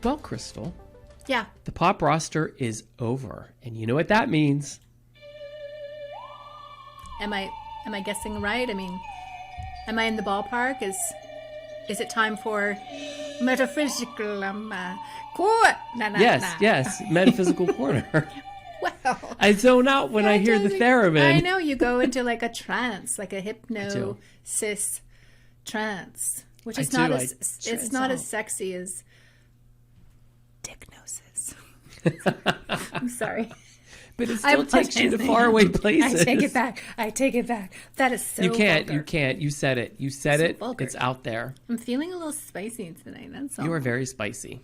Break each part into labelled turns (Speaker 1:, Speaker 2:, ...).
Speaker 1: Well, Crystal.
Speaker 2: Yeah.
Speaker 1: The pop roster is over. And you know what that means.
Speaker 2: Am I guessing right? I mean, am I in the ballpark? Is it time for Metaphysical?
Speaker 1: Yes. Metaphysical corner.
Speaker 2: Well,
Speaker 1: I zone out when I hear the theremin.
Speaker 2: I know, you go into like a trance, like a hypnosis trance, which is not as sexy as dicknosis. I'm sorry.
Speaker 1: But it still takes you to faraway places.
Speaker 2: I take it back. That is so
Speaker 1: vulgar.
Speaker 2: You
Speaker 1: can't. You said it. You said it.
Speaker 2: Vulgar.
Speaker 1: It's out there.
Speaker 2: I'm feeling a little spicy tonight. That's all.
Speaker 1: You are very spicy.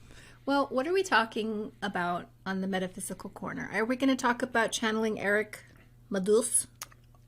Speaker 2: Well, what are we talking about on the Metaphysical Corner? Are we going to talk about channeling Eric Medhus?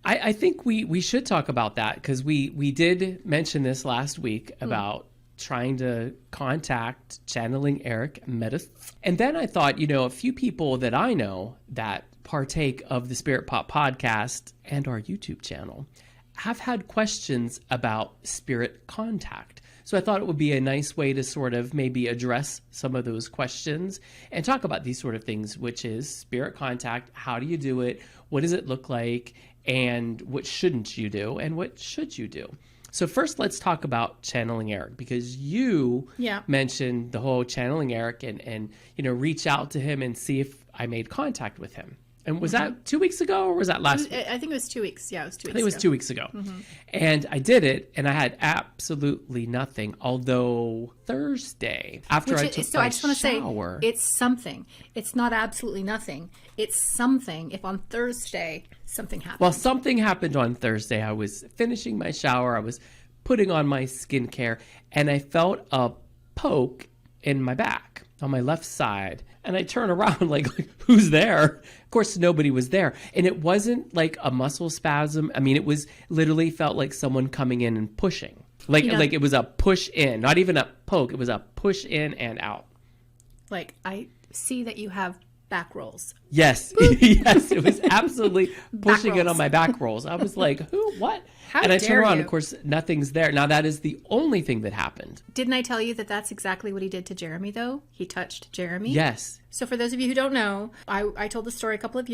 Speaker 1: I think we should talk about that because we did mention this last week about trying to contact channeling Eric Medhus. And then I thought, a few people that I know that partake of the Spirit Pop podcast and our YouTube channel have had questions about spirit contact. So I thought it would be a nice way to sort of maybe address some of those questions and talk about these sort of things, which is spirit contact. How do you do it? What does it look like? And what shouldn't you do? And what should you do? So first, let's talk about channeling Eric, because you mentioned the whole channeling Eric and reach out to him and see if I made contact with him. And was that 2 weeks ago or was that last week?
Speaker 2: I think it was 2 weeks. Yeah, it was 2 weeks ago.
Speaker 1: I think it was 2 weeks ago. Mm-hmm. And I did it and I had absolutely nothing. Although Thursday, after I took my shower. So I just want to say,
Speaker 2: it's something. It's not absolutely nothing. It's something if on Thursday something happened.
Speaker 1: Well, something happened on Thursday. I was finishing my shower. I was putting on my skincare and I felt a poke in my back on my left side. And I turn around like, who's there? Of course, nobody was there. And it wasn't like a muscle spasm. I mean, it was literally felt like someone coming in and pushing. Like it was a push in, not even a poke. It was a push in and out.
Speaker 2: Like, I see that you have back rolls.
Speaker 1: Yes. Yes. It was absolutely pushing it on my back rolls. I was like, who? What?
Speaker 2: And I
Speaker 1: turn around, of course, nothing's there. Now, that is the only thing that happened.
Speaker 2: Didn't I tell you that that's exactly what he did to Jeremy, though? He touched Jeremy.
Speaker 1: Yes.
Speaker 2: So for those of you who don't know, I told the story a couple of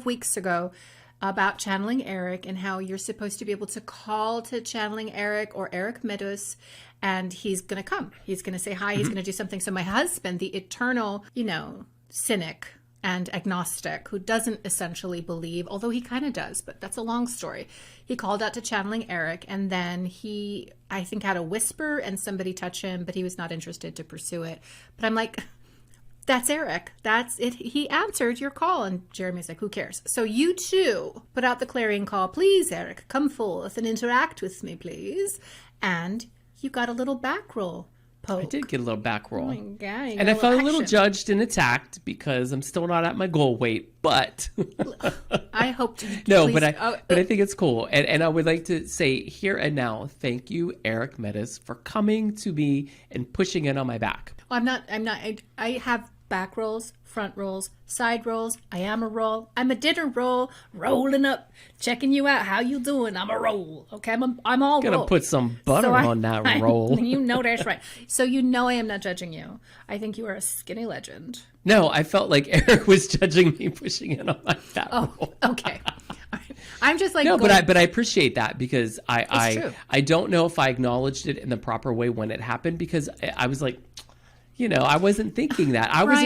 Speaker 2: weeks ago about channeling Eric and how you're supposed to be able to call to channeling Eric or Eric Medhus, and he's going to come. He's going to say hi. He's going to do something. So my husband, the eternal, cynic and agnostic, who doesn't essentially believe, although he kind of does, but that's a long story. He called out to channeling Eric, and then he, I think, had a whisper and somebody touch him, but he was not interested to pursue it. But I'm like, that's Eric. That's it. He answered your call. And Jeremy's like, who cares? So you too put out the clarion call. Please, Eric, come forth and interact with me, please. And you got a little back roll. Poke.
Speaker 1: I did get a little back roll.
Speaker 2: Oh my God,
Speaker 1: and I felt a little judged and attacked because I'm still not at my goal weight, but
Speaker 2: I hope to.
Speaker 1: No, but I think it's cool. And I would like to say here and now, thank you, Eric Medhus, for coming to me and pushing it on my back.
Speaker 2: Well, I'm not, I have back rolls, front rolls, side rolls. I am a roll. I'm a dinner roll, rolling up, checking you out. How you doing? I'm a roll. Okay, I'm all
Speaker 1: gonna
Speaker 2: roll.
Speaker 1: Put some butter on that roll.
Speaker 2: You know that's right. So I am not judging you. I think you are a skinny legend.
Speaker 1: No, I felt like Eric was judging me pushing it on my back roll.
Speaker 2: Okay. I'm just like
Speaker 1: no, but I appreciate that because I don't know if I acknowledged it in the proper way when it happened because I was like, I wasn't thinking that. I was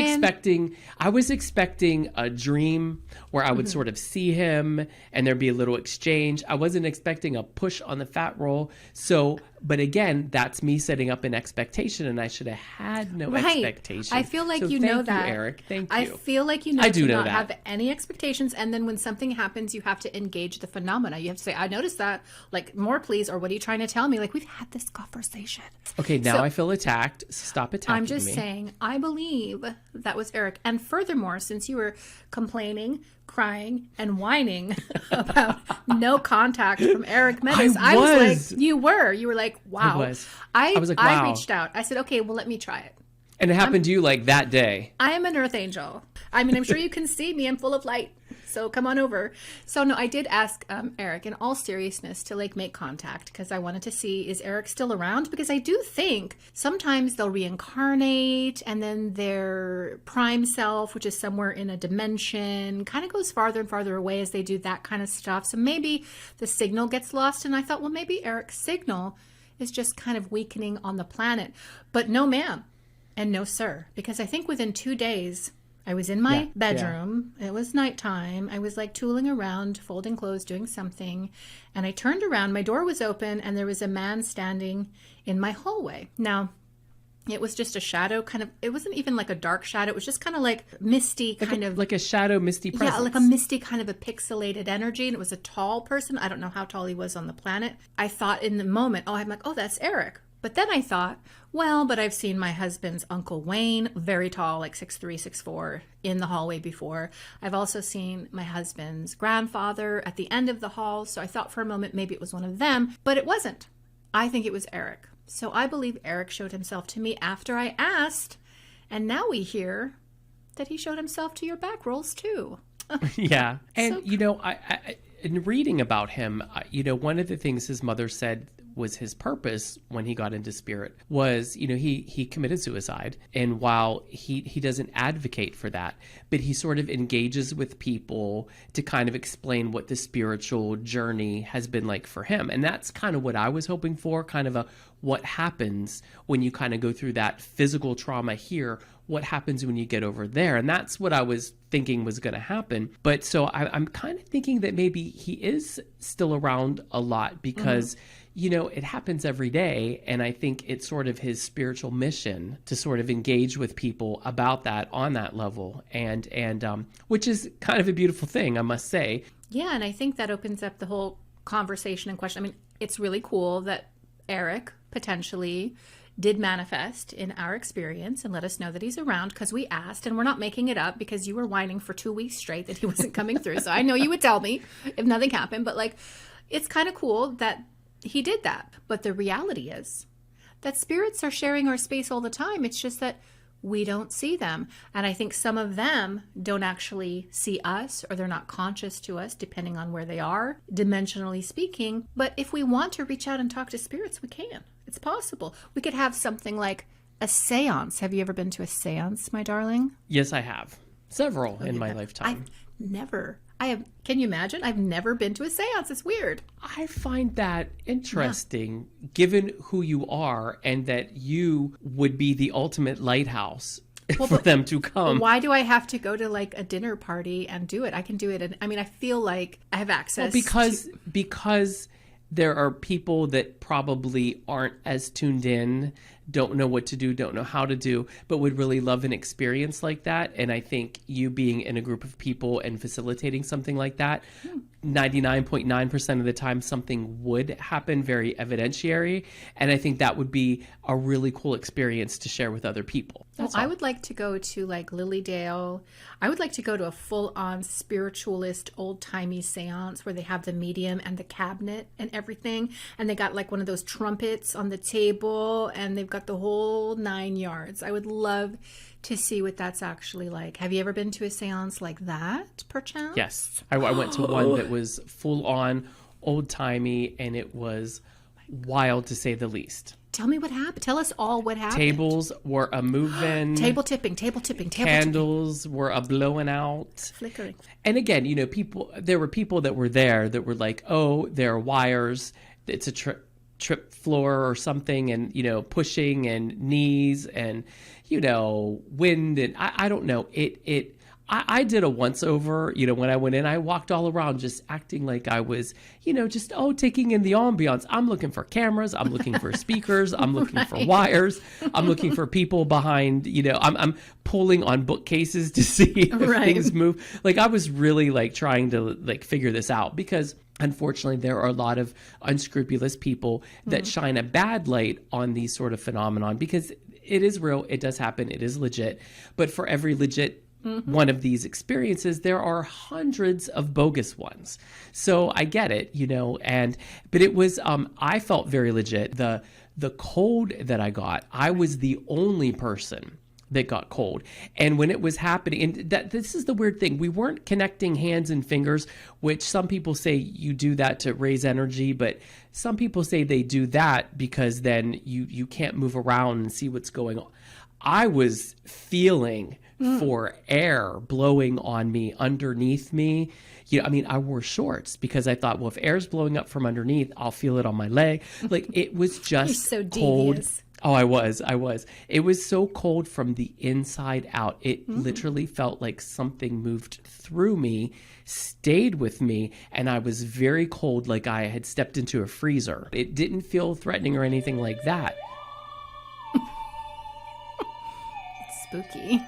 Speaker 1: expecting a dream where I would sort of see him and there'd be a little exchange. I wasn't expecting a push on the fat roll. So, but again, that's me setting up an expectation and I should have had no expectation.
Speaker 2: I feel like
Speaker 1: so
Speaker 2: you know that.
Speaker 1: Thank you, Eric. Thank you.
Speaker 2: I feel like you
Speaker 1: I do
Speaker 2: to
Speaker 1: know
Speaker 2: not
Speaker 1: that.
Speaker 2: have any expectations, and then when something happens, you have to engage the phenomena. You have to say, I noticed that, like, more please, or what are you trying to tell me? Like, we've had this conversation.
Speaker 1: Okay, now I feel attacked. Stop attacking me.
Speaker 2: I'm just saying, I believe that was Eric. And furthermore, since you were complaining, crying, and whining about no contact from Eric Medhus, I was like, you were like, wow. I was like, wow. I reached out. I said, okay, well, let me try it.
Speaker 1: And it happened to you like that day.
Speaker 2: I am an earth angel. I mean, I'm sure you can see me. I'm full of light. So come on over. So no, I did ask Eric in all seriousness to like make contact because I wanted to see, is Eric still around? Because I do think sometimes they'll reincarnate and then their prime self, which is somewhere in a dimension, kind of goes farther and farther away as they do that kind of stuff. So maybe the signal gets lost. And I thought, well, maybe Eric's signal is just kind of weakening on the planet. But no, ma'am. And no, sir. Because I think within 2 days, I was in my bedroom. It was nighttime. I was like tooling around, folding clothes, doing something. And I turned around. My door was open and there was a man standing in my hallway. Now, it was just a shadow kind of, it wasn't even like a dark shadow. It was just kind of like misty kind of.
Speaker 1: Like a shadow, misty presence.
Speaker 2: Yeah, like a misty kind of a pixelated energy. And it was a tall person. I don't know how tall he was on the planet. I thought in the moment, I'm like, oh, that's Eric. But then I thought, well, but I've seen my husband's Uncle Wayne, very tall, like 6'3", 6'4", in the hallway before. I've also seen my husband's grandfather at the end of the hall. So I thought for a moment maybe it was one of them, but it wasn't. I think it was Eric. So I believe Eric showed himself to me after I asked. And now we hear that he showed himself to your back rolls too.
Speaker 1: Yeah. And,
Speaker 2: So-
Speaker 1: I in reading about him, one of the things his mother said was his purpose when he got into spirit was, he committed suicide. And while he doesn't advocate for that, but he sort of engages with people to kind of explain what the spiritual journey has been like for him. And that's kind of what I was hoping for, kind of what happens when you kind of go through that physical trauma here, what happens when you get over there. And that's what I was thinking was going to happen. But so I'm kind of thinking that maybe he is still around a lot because, it happens every day. And I think it's sort of his spiritual mission to sort of engage with people about that on that level. And which is kind of a beautiful thing, I must say.
Speaker 2: Yeah, and I think that opens up the whole conversation and question. I mean, it's really cool that Eric potentially did manifest in our experience and let us know that he's around because we asked, and we're not making it up because you were whining for 2 weeks straight that he wasn't coming through. So I know you would tell me if nothing happened, but like, it's kind of cool that he did that. But the reality is that spirits are sharing our space all the time. It's just that we don't see them. And I think some of them don't actually see us, or they're not conscious to us, depending on where they are, dimensionally speaking. But if we want to reach out and talk to spirits, we can. It's possible. We could have something like a seance. Have you ever been to a seance, my darling?
Speaker 1: Yes, I have. Several in my lifetime.
Speaker 2: Can you imagine? I've never been to a seance. It's weird.
Speaker 1: I find that interesting, given who you are and that you would be the ultimate lighthouse for them to come.
Speaker 2: Why do I have to go to like a dinner party and do it? I can do it. And I feel like I have access.
Speaker 1: Well, because there are people that probably aren't as tuned in, don't know what to do, don't know how to do, but would really love an experience like that. And I think you being in a group of people and facilitating something like that, 99.9% of the time something would happen, very evidentiary. And I think that would be a really cool experience to share with other people.
Speaker 2: I would like to go to like Lilydale. I would like to go to a full-on spiritualist, old-timey seance where they have the medium and the cabinet and everything. And they got like one of those trumpets on the table and they've got the whole 9 yards. I would love to see what that's actually like. Have you ever been to a seance like that, perchance?
Speaker 1: Yes. I went to one that was full-on, old-timey, and it was wild to say the least.
Speaker 2: Tell me what happened. Tell us all what happened.
Speaker 1: Tables were a moving.
Speaker 2: Table tipping.
Speaker 1: Candles were a blowing out.
Speaker 2: Flickering.
Speaker 1: And again, there were people that were there that were like, oh, there are wires. It's a trip floor or something, and, pushing and knees and, wind. And I don't know. I did a once over, when I went in, I walked all around just acting like I was, taking in the ambiance. I'm looking for cameras. I'm looking for speakers. I'm looking for wires. I'm looking for people behind, I'm pulling on bookcases to see if things move. Like I was really like trying to like figure this out because unfortunately, there are a lot of unscrupulous people that shine a bad light on these sort of phenomenon because it is real. It does happen. It is legit. But for every legit one of these experiences, there are hundreds of bogus ones. So I get it, but it was, I felt very legit. The code that I got, I was the only person that got cold. And when it was happening, and this is the weird thing, we weren't connecting hands and fingers, which some people say you do that to raise energy, but some people say they do that because then you can't move around and see what's going on. I was feeling for air blowing on me, underneath me. I wore shorts because I thought, well, if air's blowing up from underneath, I'll feel it on my leg. Like, it was just
Speaker 2: You're so
Speaker 1: cold.
Speaker 2: devious.
Speaker 1: Oh, I was. It was so cold from the inside out. It literally felt like something moved through me, stayed with me, and I was very cold, like I had stepped into a freezer. It didn't feel threatening or anything like that.
Speaker 2: Spooky.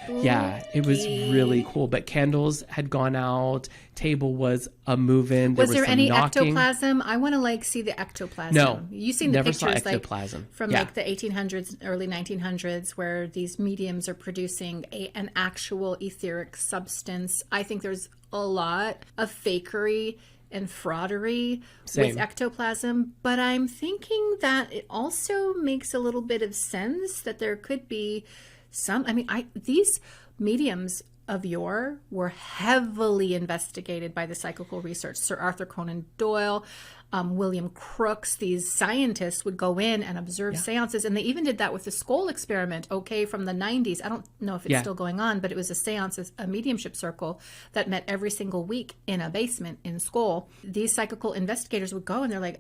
Speaker 1: Yeah, it was really cool. But candles had gone out. Table was a move-in.
Speaker 2: Was there
Speaker 1: some
Speaker 2: any
Speaker 1: knocking.
Speaker 2: ectoplasm? I want to see the ectoplasm.
Speaker 1: No,
Speaker 2: you've seen the
Speaker 1: never
Speaker 2: pictures
Speaker 1: saw ectoplasm.
Speaker 2: from the 1800s, early 1900s, where these mediums are producing an actual etheric substance. I think there's a lot of fakery and fraudery with ectoplasm, but I'm thinking that it also makes a little bit of sense that there could be some. These mediums of yore were heavily investigated by the psychical research. Sir Arthur Conan Doyle, William Crookes, these scientists would go in and observe seances. And they even did that with the Skoll experiment, from the 90s. I don't know if it's still going on, but it was a seance, a mediumship circle that met every single week in a basement in Skoll. These psychical investigators would go and they're like,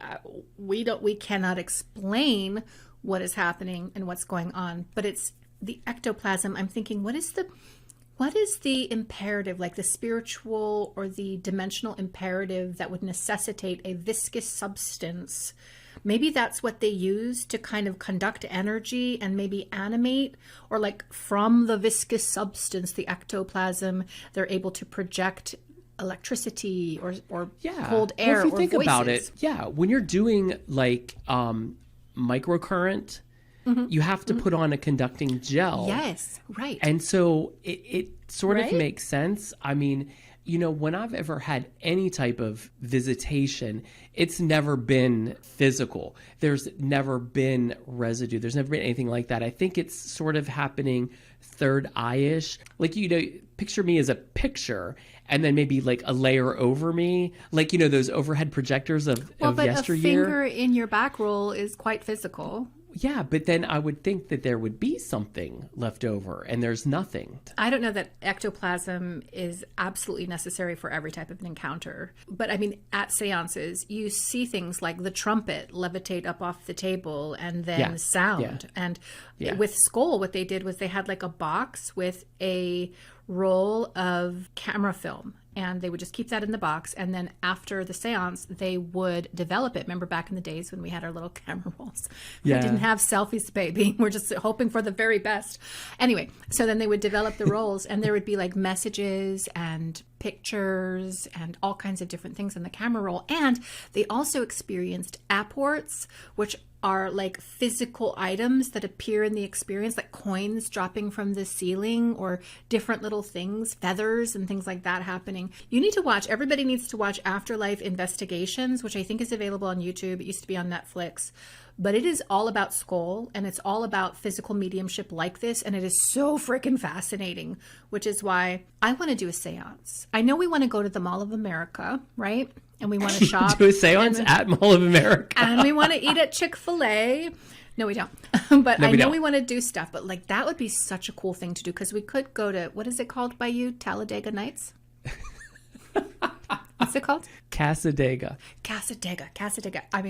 Speaker 2: we cannot explain what is happening and what's going on. But it's the ectoplasm. I'm thinking, what is the imperative, like the spiritual or the dimensional imperative that would necessitate a viscous substance? Maybe that's what they use to kind of conduct energy and maybe animate, or like from the viscous substance, the ectoplasm, they're able to project electricity or cold air.
Speaker 1: Well, if you
Speaker 2: or
Speaker 1: think
Speaker 2: voices.
Speaker 1: about it, when you're doing like microcurrent, you have to put on a conducting gel.
Speaker 2: Yes, right.
Speaker 1: And so it sort of makes sense. I mean, when I've ever had any type of visitation, it's never been physical. There's never been residue. There's never been anything like that. I think it's sort of happening third eye-ish. Like, picture me as a picture and then maybe like a layer over me. Like, those overhead projectors of yesteryear.
Speaker 2: A finger in your back roll is quite physical.
Speaker 1: Yeah, but then I would think that there would be something left over, and there's nothing.
Speaker 2: I don't know that ectoplasm is absolutely necessary for every type of an encounter. But at seances, you see things like the trumpet levitate up off the table and then sound. Yeah. And with Skoll, what they did was they had like a box with a roll of camera film. And they would just keep that in the box. And then after the seance, they would develop it. Remember back in the days when we had our little camera rolls? Yeah. We didn't have selfies, baby. We're just hoping for the very best. Anyway, so then they would develop the rolls and there would be like messages and pictures and all kinds of different things in the camera roll. And they also experienced apports, which are like physical items that appear in the experience, like coins dropping from the ceiling or different little things, feathers and things like that happening. You need to watch, everybody needs to watch Afterlife Investigations, which I think is available on YouTube. It used to be on Netflix. But it is all about Skoll, and it's all about physical mediumship like this, and it is so freaking fascinating, which is why I want to do a seance. I know we want to go to the Mall of America, right? And we want to shop.
Speaker 1: Do a seance at Mall of America.
Speaker 2: And we want to eat at Chick-fil-A. No, we don't. But I know we want to do stuff. But like that would be such a cool thing to do, because we could go to, what is it called by you? Talladega Nights? What's it called?
Speaker 1: Casadega.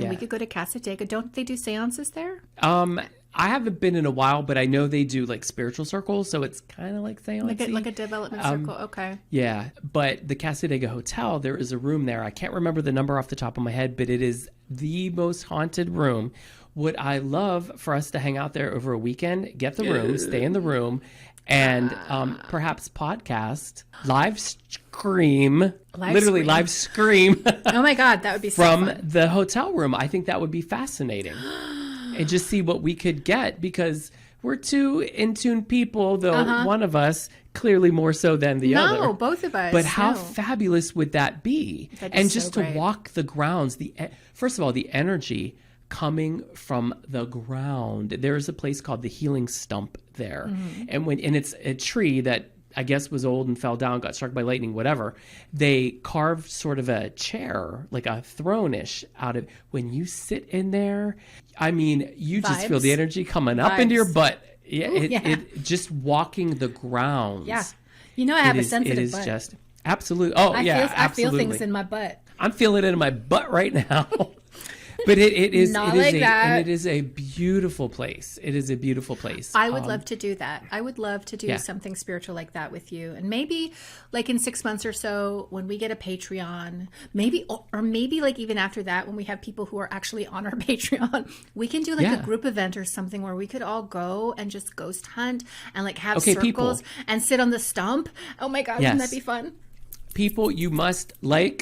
Speaker 2: We could go to Casadega. Don't they do seances there?
Speaker 1: I haven't been in a while, but I know they do like spiritual circles, so it's kind of like seance.
Speaker 2: Like a development circle, okay.
Speaker 1: Yeah, but the Casadega Hotel, there is a room there. I can't remember the number off the top of my head, but it is the most haunted room. Would I love for us to hang out there over a weekend, get the room, stay in the room, and perhaps podcast, live scream.
Speaker 2: Oh my God, that would be so
Speaker 1: from
Speaker 2: fun.
Speaker 1: the hotel room. I think that would be fascinating. And just see what we could get, because we're two in-tune people, though one of us clearly more so than the other.
Speaker 2: No, both of us.
Speaker 1: But how fabulous would that be?
Speaker 2: That'd be
Speaker 1: and
Speaker 2: so
Speaker 1: just
Speaker 2: great.
Speaker 1: to walk the grounds, first of all, the energy coming from the ground. There is a place called the Healing Stump there. And it's a tree that I guess was old and fell down, got struck by lightning, whatever. They carved sort of a chair, like a throne-ish out of. When you sit in there, I mean, you just feel the energy coming up into your butt. Yeah,
Speaker 2: Ooh,
Speaker 1: it just walking the grounds.
Speaker 2: Yeah. You know, I have a sensitive butt.
Speaker 1: It is just absolutely. Oh, absolutely.
Speaker 2: I feel things in my butt.
Speaker 1: I'm feeling it in my butt right now. But it is a beautiful place. It is a beautiful place.
Speaker 2: I would love to do that. I would love to do something spiritual like that with you. And maybe like in 6 months or so, when we get a Patreon, maybe, or maybe like even after that, when we have people who are actually on our Patreon, we can do like a group event or something where we could all go and just ghost hunt and like have circles and sit on the stump. Oh my God, wouldn't that be fun?
Speaker 1: People, you must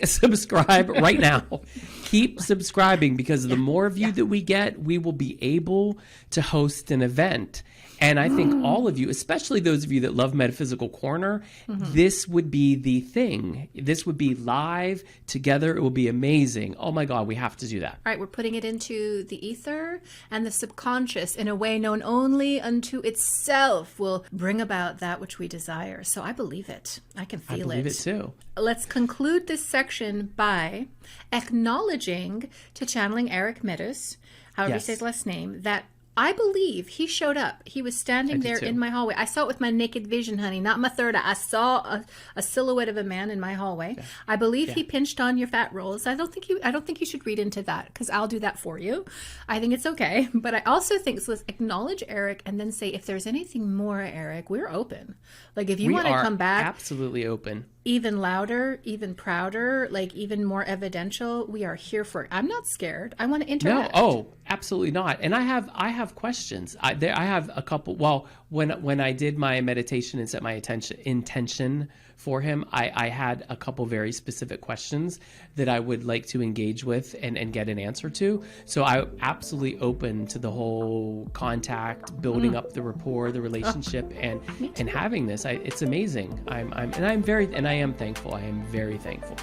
Speaker 1: subscribe right now. Keep subscribing, because the more of you that we get, we will be able to host an event. And I think all of you, especially those of you that love Metaphysical Corner, this would be the thing. This would be live together. It will be amazing. Oh my God, we have to do that.
Speaker 2: All right, we're putting it into the ether, and the subconscious, in a way known only unto itself, will bring about that which we desire. So I believe it. I can feel it.
Speaker 1: I believe it too.
Speaker 2: Let's conclude this section by acknowledging to channeling Eric Medhus, however you say his last name, that I believe he showed up. He was standing there in my hallway. I saw it with my naked vision, honey, not my third eye. I saw a silhouette of a man in my hallway. Yeah. I believe he pinched on your fat rolls. I don't think you should read into that, because I'll do that for you. I think it's okay. But I also think, so let's acknowledge Eric and then say, if there's anything more, Eric, we're open. Like if you want to come back,
Speaker 1: absolutely open.
Speaker 2: Even louder, even prouder, like even more evidential, we are here for it. I'm not scared. I want to interact.
Speaker 1: No, absolutely not. And I have questions. I have a couple. Well, when I did my meditation and set my intention for him, I had a couple very specific questions that I would like to engage with and get an answer to. So I'm absolutely open to the whole contact, building up the rapport, the relationship, and having this. It's amazing. I am thankful. I am very thankful.